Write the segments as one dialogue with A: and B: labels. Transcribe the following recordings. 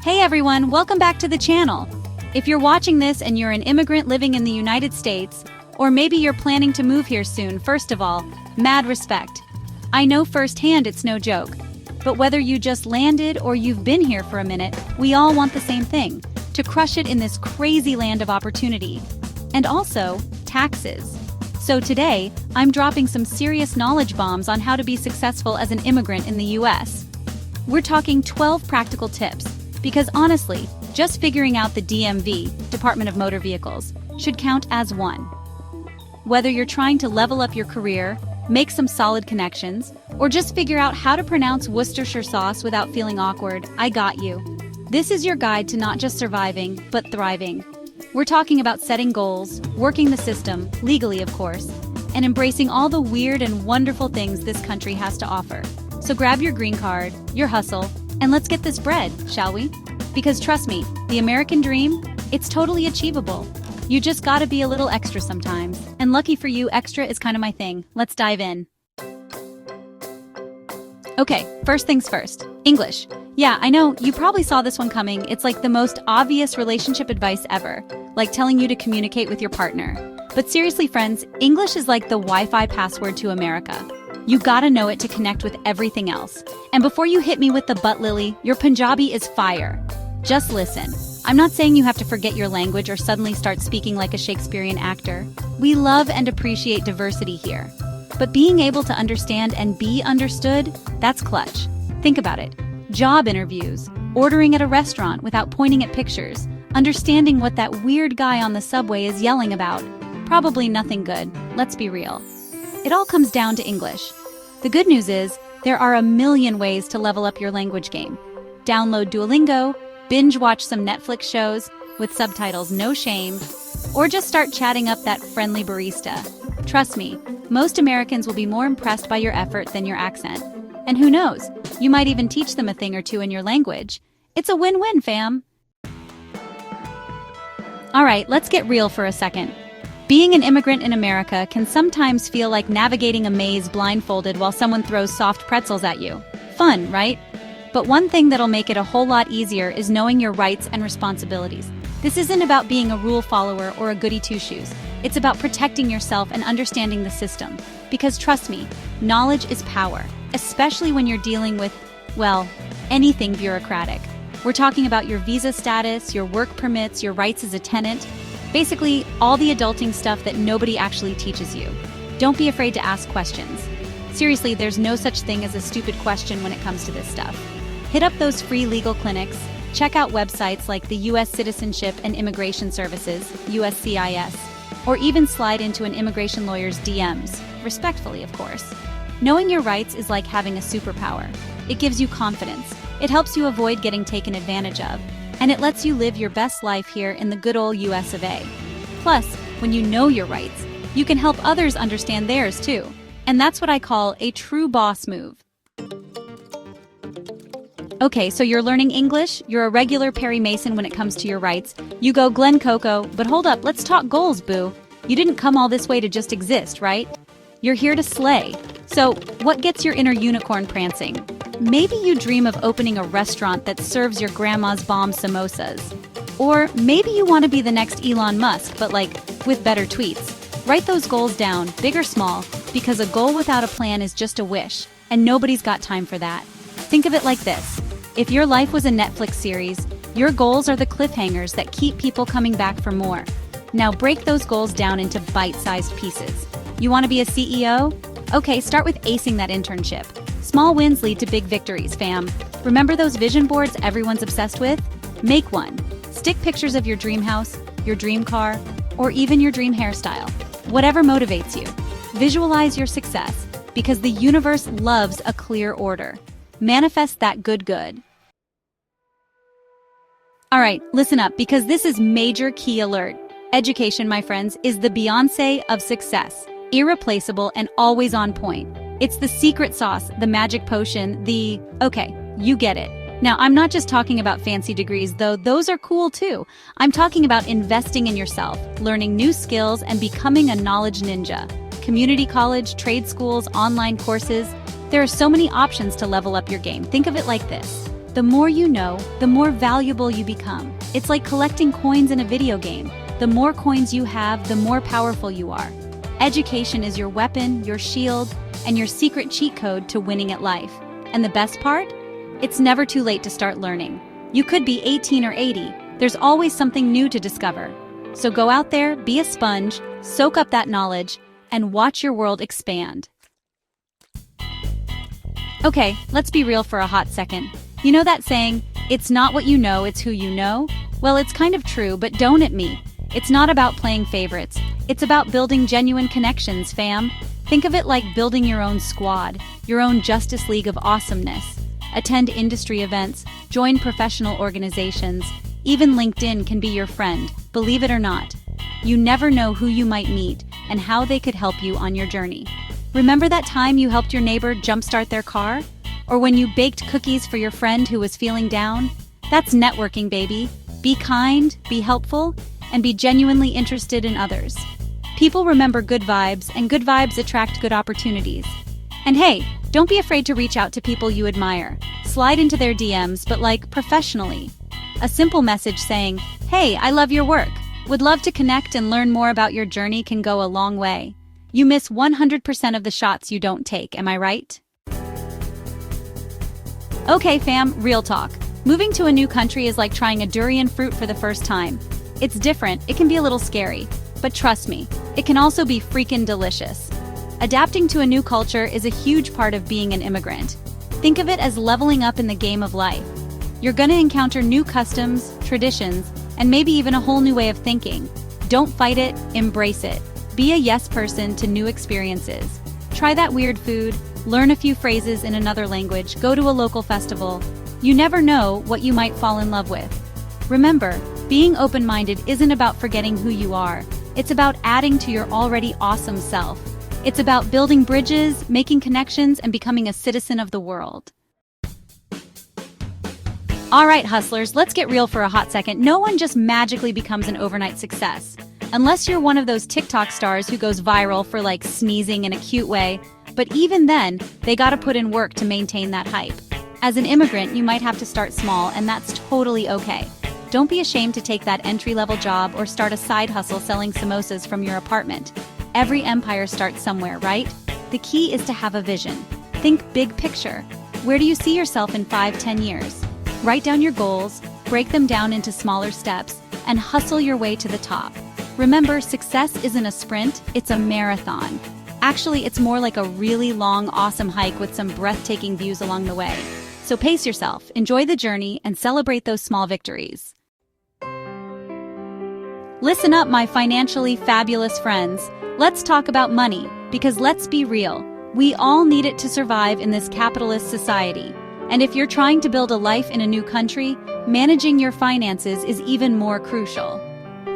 A: Hey everyone, welcome back to the channel. If you're watching this and you're an immigrant living in the United States, or maybe you're planning to move here soon, first of all, mad respect. I know firsthand it's no joke. But whether you just landed or you've been here for a minute, we all want the same thing, to crush it in this crazy land of opportunity. And also, taxes. So today, I'm dropping some serious knowledge bombs on how to be successful as an immigrant in the US. We're talking 12 practical tips, because honestly, just figuring out the DMV, Department of Motor Vehicles, should count as one. Whether you're trying to level up your career, make some solid connections, or just figure out how to pronounce Worcestershire sauce without feeling awkward, I got you. This is your guide to not just surviving, but thriving. We're talking about setting goals, working the system, legally of course, and embracing all the weird and wonderful things this country has to offer. So grab your green card, your hustle, and let's get this bread, shall we? Because trust me, the American dream, it's totally achievable. You just gotta be a little extra sometimes. And lucky for you, extra is kind of my thing. Let's dive in. Okay, first things first. English. Yeah, I know, you probably saw this one coming. It's like the most obvious relationship advice ever, like telling you to communicate with your partner. But seriously, friends, English is like the Wi-Fi password to America. You gotta know it to connect with everything else. And before you hit me with the butt lily, your Punjabi is fire. Just listen. I'm not saying you have to forget your language or suddenly start speaking like a Shakespearean actor. We love and appreciate diversity here. But being able to understand and be understood, that's clutch. Think about it. Job interviews, ordering at a restaurant without pointing at pictures, understanding what that weird guy on the subway is yelling about. Probably nothing good, let's be real. It all comes down to English. The good news is, there are a million ways to level up your language game. Download Duolingo, binge watch some Netflix shows, with subtitles no shame, or just start chatting up that friendly barista. Trust me, most Americans will be more impressed by your effort than your accent. And who knows, you might even teach them a thing or two in your language. It's a win-win, fam. Alright, let's get real for a second. Being an immigrant in America can sometimes feel like navigating a maze blindfolded while someone throws soft pretzels at you. Fun, right? But one thing that'll make it a whole lot easier is knowing your rights and responsibilities. This isn't about being a rule follower or a goody two-shoes. It's about protecting yourself and understanding the system. Because trust me, knowledge is power, especially when you're dealing with, well, anything bureaucratic. We're talking about your visa status, your work permits, your rights as a tenant, basically all the adulting stuff that nobody actually teaches you. Don't be afraid to ask questions. Seriously, there's no such thing as a stupid question when it comes to this stuff. Hit up those free legal clinics, check out websites like the U.S. Citizenship and Immigration Services, USCIS, or even slide into an immigration lawyer's DMs, respectfully, of course. Knowing your rights is like having a superpower. It gives you confidence, it helps you avoid getting taken advantage of, and it lets you live your best life here in the good old US of A. Plus, when you know your rights, you can help others understand theirs too. And that's what I call a true boss move. Okay, so you're learning English, you're a regular Perry Mason when it comes to your rights, you go Glen Coco, but hold up, let's talk goals, boo. You didn't come all this way to just exist, right? You're here to slay. So, what gets your inner unicorn prancing? Maybe you dream of opening a restaurant that serves your grandma's bomb samosas. Or maybe you want to be the next Elon Musk, but like, with better tweets. Write those goals down, big or small, because a goal without a plan is just a wish, and nobody's got time for that. Think of it like this. If your life was a Netflix series, your goals are the cliffhangers that keep people coming back for more. Now break those goals down into bite-sized pieces. You want to be a CEO? Okay, start with acing that internship. Small wins lead to big victories, fam. Remember those vision boards everyone's obsessed with? Make one. Stick pictures of your dream house, your dream car, or even your dream hairstyle. Whatever motivates you. Visualize your success, because the universe loves a clear order. Manifest that good. Alright, listen up, because this is major key alert. Education, my friends, is the Beyoncé of success. Irreplaceable and always on point. It's the secret sauce, the magic potion, okay, you get it. Now, I'm not just talking about fancy degrees, though those are cool too. I'm talking about investing in yourself, learning new skills, and becoming a knowledge ninja. Community college, trade schools, online courses. There are so many options to level up your game. Think of it like this. The more you know, the more valuable you become. It's like collecting coins in a video game. The more coins you have, the more powerful you are. Education is your weapon, your shield, and your secret cheat code to winning at life. And the best part? It's never too late to start learning. You could be 18 or 80. There's always something new to discover. So go out there, be a sponge, soak up that knowledge, and watch your world expand. Okay, let's be real for a hot second. You know that saying, it's not what you know, it's who you know? Well, it's kind of true, but don't at me. It's not about playing favorites. It's about building genuine connections, fam. Think of it like building your own squad, your own Justice League of awesomeness. Attend industry events, join professional organizations. Even LinkedIn can be your friend, believe it or not. You never know who you might meet and how they could help you on your journey. Remember that time you helped your neighbor jumpstart their car? Or when you baked cookies for your friend who was feeling down? That's networking, baby. Be kind, be helpful, and be genuinely interested in others. People remember good vibes, and good vibes attract good opportunities. And hey, don't be afraid to reach out to people you admire. Slide into their DMs, but professionally. A simple message saying, "Hey, I love your work. Would love to connect and learn more about your journey," can go a long way. You miss 100% of the shots you don't take, am I right? Okay, fam, real talk. Moving to a new country is like trying a durian fruit for the first time. It's different, it can be a little scary, but trust me, it can also be freaking delicious. Adapting to a new culture is a huge part of being an immigrant. Think of it as leveling up in the game of life. You're gonna encounter new customs, traditions, and maybe even a whole new way of thinking. Don't fight it, embrace it. Be a yes person to new experiences. Try that weird food, learn a few phrases in another language, go to a local festival. You never know what you might fall in love with. Remember, being open-minded isn't about forgetting who you are. It's about adding to your already awesome self. It's about building bridges, making connections, and becoming a citizen of the world. All right, hustlers, let's get real for a hot second. No one just magically becomes an overnight success. Unless you're one of those TikTok stars who goes viral for sneezing in a cute way. But even then, they gotta put in work to maintain that hype. As an immigrant, you might have to start small, and that's totally okay. Don't be ashamed to take that entry-level job or start a side hustle selling samosas from your apartment. Every empire starts somewhere, right? The key is to have a vision. Think big picture. Where do you see yourself in 5-10 years? Write down your goals, break them down into smaller steps, and hustle your way to the top. Remember, success isn't a sprint, it's a marathon. Actually, it's more like a really long, awesome hike with some breathtaking views along the way. So pace yourself, enjoy the journey, and celebrate those small victories. Listen up, my financially fabulous friends. Let's talk about money, because let's be real, we all need it to survive in this capitalist society. And if you're trying to build a life in a new country, managing your finances is even more crucial.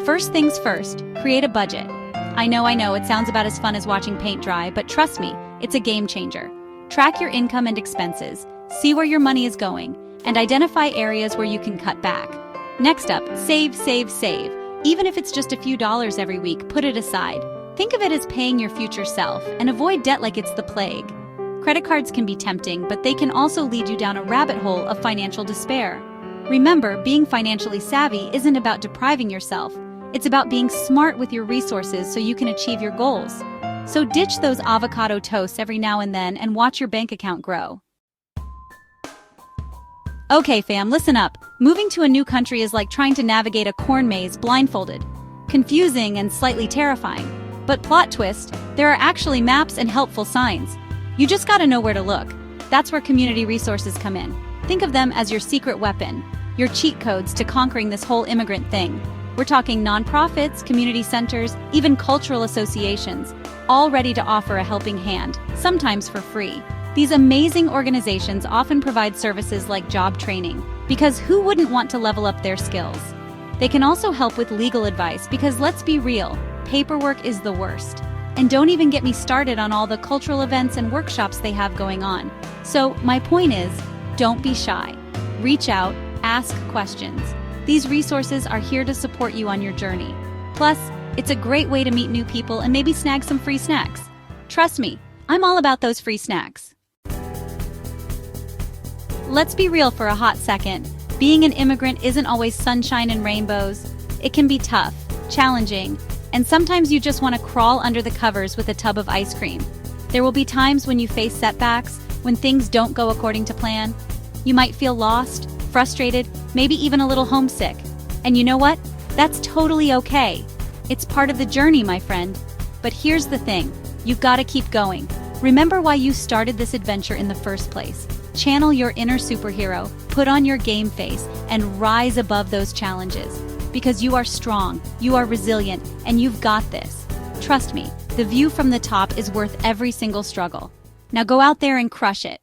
A: First things first, create a budget. I know, it sounds about as fun as watching paint dry, but trust me, it's a game changer. Track your income and expenses, see where your money is going, and identify areas where you can cut back. Next up, save. Even if it's just a few dollars every week, put it aside. Think of it as paying your future self, and avoid debt like it's the plague. Credit cards can be tempting, but they can also lead you down a rabbit hole of financial despair. Remember, being financially savvy isn't about depriving yourself. It's about being smart with your resources so you can achieve your goals. So ditch those avocado toasts every now and then and watch your bank account grow. Okay, fam, listen up. Moving to a new country is like trying to navigate a corn maze blindfolded. Confusing and slightly terrifying. But plot twist, there are actually maps and helpful signs. You just gotta know where to look. That's where community resources come in. Think of them as your secret weapon, your cheat codes to conquering this whole immigrant thing. We're talking nonprofits, community centers, even cultural associations, all ready to offer a helping hand, sometimes for free. These amazing organizations often provide services like job training, because who wouldn't want to level up their skills? They can also help with legal advice because let's be real, paperwork is the worst. And don't even get me started on all the cultural events and workshops they have going on. So my point is, don't be shy. Reach out, ask questions. These resources are here to support you on your journey. Plus, it's a great way to meet new people and maybe snag some free snacks. Trust me, I'm all about those free snacks. Let's be real for a hot second. Being an immigrant isn't always sunshine and rainbows. It can be tough, challenging, and sometimes you just want to crawl under the covers with a tub of ice cream. There will be times when you face setbacks, when things don't go according to plan. You might feel lost, frustrated, maybe even a little homesick. And you know what? That's totally okay. It's part of the journey, my friend. But here's the thing, you've got to keep going. Remember why you started this adventure in the first place. Channel your inner superhero, put on your game face, and rise above those challenges. Because you are strong, you are resilient, and you've got this. Trust me, the view from the top is worth every single struggle. Now go out there and crush it.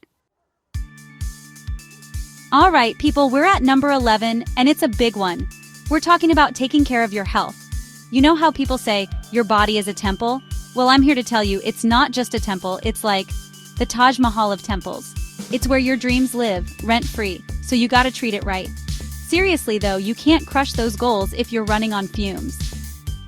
A: All right, people, we're at number 11, and it's a big one. We're talking about taking care of your health. You know how people say, your body is a temple? Well, I'm here to tell you, it's not just a temple, it's like the Taj Mahal of temples. It's where your dreams live, rent-free, so you gotta treat it right. Seriously though, you can't crush those goals if you're running on fumes.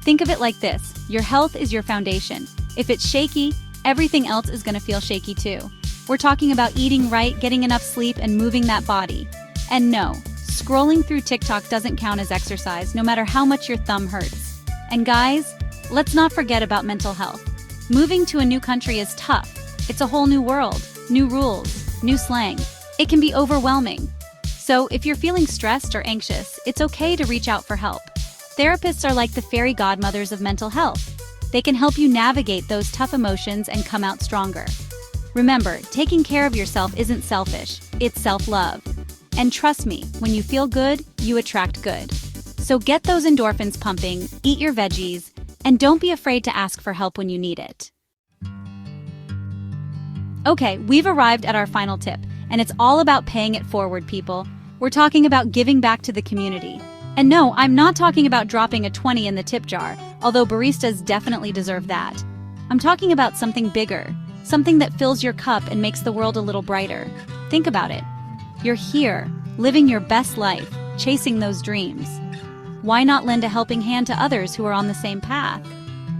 A: Think of it like this, your health is your foundation. If it's shaky, everything else is gonna feel shaky too. We're talking about eating right, getting enough sleep, and moving that body. And no, scrolling through TikTok doesn't count as exercise, no matter how much your thumb hurts. And guys, let's not forget about mental health. Moving to a new country is tough. It's a whole new world, new rules, new slang. It can be overwhelming. So if you're feeling stressed or anxious, it's okay to reach out for help. Therapists are like the fairy godmothers of mental health. They can help you navigate those tough emotions and come out stronger. Remember, taking care of yourself isn't selfish, it's self-love. And trust me, when you feel good, you attract good. So get those endorphins pumping, eat your veggies, and don't be afraid to ask for help when you need it. Okay, we've arrived at our final tip, and it's all about paying it forward, people. We're talking about giving back to the community. And no, I'm not talking about dropping a 20 in the tip jar, although baristas definitely deserve that. I'm talking about something bigger, something that fills your cup and makes the world a little brighter. Think about it. You're here, living your best life, chasing those dreams. Why not lend a helping hand to others who are on the same path?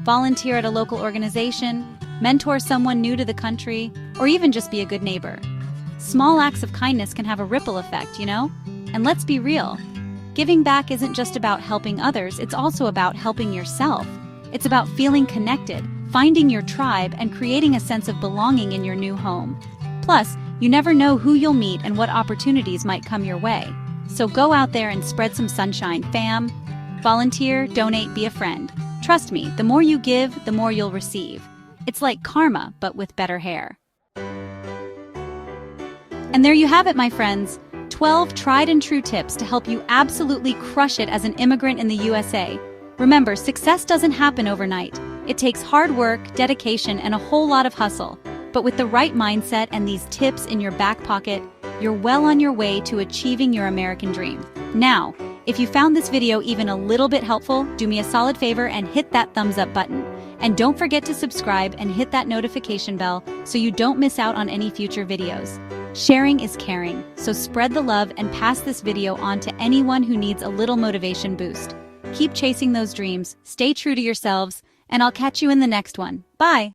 A: Volunteer at a local organization, mentor someone new to the country, or even just be a good neighbor. Small acts of kindness can have a ripple effect, you know? And let's be real. Giving back isn't just about helping others, it's also about helping yourself. It's about feeling connected, finding your tribe, and creating a sense of belonging in your new home. Plus, you never know who you'll meet and what opportunities might come your way. So go out there and spread some sunshine, fam. Volunteer, donate, be a friend. Trust me, the more you give, the more you'll receive. It's like karma, but with better hair. And there you have it, my friends. 12 tried and true tips to help you absolutely crush it as an immigrant in the USA. Remember, success doesn't happen overnight. It takes hard work, dedication, and a whole lot of hustle. But with the right mindset and these tips in your back pocket, you're well on your way to achieving your American dream. Now, if you found this video even a little bit helpful, do me a solid favor and hit that thumbs up button. And don't forget to subscribe and hit that notification bell so you don't miss out on any future videos. Sharing is caring, so spread the love and pass this video on to anyone who needs a little motivation boost. Keep chasing those dreams, stay true to yourselves, and I'll catch you in the next one. Bye!